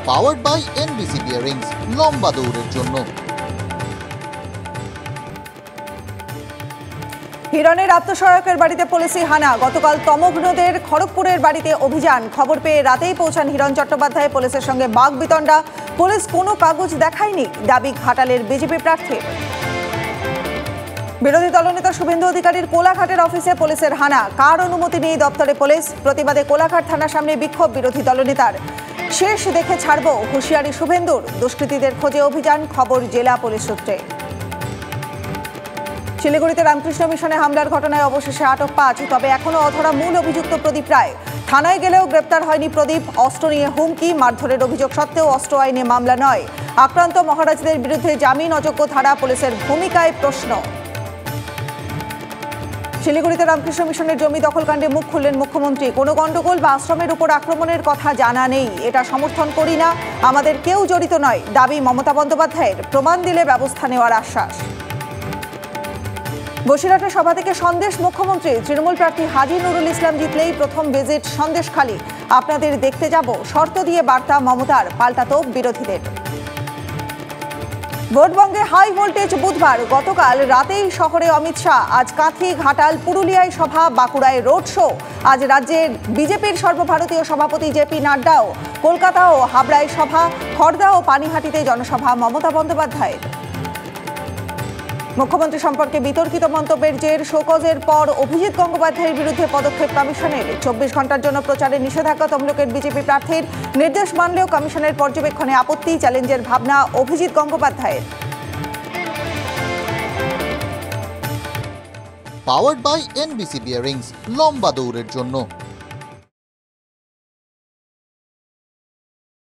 Powered by NBC bearings, লম্বা দৌড়ের জন্য। হিরণের আত্মসহায়কের বাড়িতে পুলিশি হানা। গতকাল তমগ্নদের খড়গপুরের বাড়িতে অভিযান। খবর পেয়ে রাতেই পৌঁছান হিরণ চট্টোপাধ্যায়। পুলিশের সঙ্গে বাগবিতণ্ডা। পুলিশ কোনো কাগজ দেখায়নি, দাবি ঘাটালের বিজেপি প্রার্থীর। বিরোধী দলনেতা শুভেন্দু অধিকারীর কোলাঘাটের অফিসে পুলিশের হানা। কার অনুমতি নেই দপ্তরে পুলিশ। প্রতিবাদে কোলাঘাট থানার সামনে বিক্ষোভ বিরোধী দলনেতার। শেষ দেখে ছাড়ব হুঁশিয়ারি শুভেন্দুর। দুষ্কৃতীদের খোঁজে অভিযান, খবর জেলা পুলিশ সূত্রে। শিলিগুড়িতে রামকৃষ্ণ মিশনে হামলার ঘটনায় অবশেষে আটক 5, তবে এখনও অধরা মূল অভিযুক্ত প্রদীপ রায়। থানায় গেলেও গ্রেপ্তার হয়নি প্রদীপ। অস্ত্র নিয়ে হুমকি, মারধরের অভিযোগ সত্ত্বেও অস্ত্র আইনে মামলা নয়। আক্রান্ত মহারাজদের বিরুদ্ধে জামিন অযোগ্য ধারা। পুলিশের ভূমিকায় প্রশ্ন। শিলিগুড়িতে রামকৃষ্ণ মিশনের জমি দখলকাণ্ডে মুখ খুললেন মুখ্যমন্ত্রী। কোনো গণ্ডগোল বা আশ্রমের উপর আক্রমণের কথা জানা নেই, এটা সমর্থন করি না, আমাদের কেউ জড়িত নয়, দাবি মমতা বন্দ্যোপাধ্যায়ের। প্রমাণ দিলে ব্যবস্থা নেওয়ার আশ্বাস। বসিরহাটের সভা থেকে সন্দেশ মুখ্যমন্ত্রী। তৃণমূল প্রার্থী হাজী নুরুল ইসলাম জিতলেই প্রথম ভিজিট সন্দেশখালী। আপনাদের দেখতে যাব, শর্ত দিয়ে বার্তা মমতার। পাল্টা তোপ বিরোধীদের। ভোটবঙ্গে হাই ভোল্টেজ বুধবার। গতকাল রাতেই শহরে অমিত শাহ, আজ কাঁথি, ঘাটাল, পুরুলিয়ায় সভা, বাঁকুড়ায় রোড শো। আজ রাজ্যের বিজেপির সর্বভারতীয় সভাপতি জেপি নাড্ডাও। কলকাতা ও হাবড়ায় সভা, খড়দা ও পানিহাটিতে জনসভা মমতা বন্দ্যোপাধ্যায়ের। মুখ্যমন্ত্রী সম্পর্কে বিতর্কিত মন্তব্যের জের শোকজের পর অভিজিৎ গঙ্গোপাধ্যায়ের বিরুদ্ধে পদক্ষেপ কমিশনের। 24 ঘন্টার জন্য প্রচারে নিষেধাজ্ঞা তমলুকের বিজেপি প্রার্থীর। নির্দেশ মানলেও কমিশনের পর্যবেক্ষণে আপত্তি, চ্যালেঞ্জের ভাবনা অভিজিৎ গঙ্গোপাধ্যায়ের। পাওয়ার্ড বাই এনবিসি বিয়ারিংস, লম্বা দৌড়ের জন্য।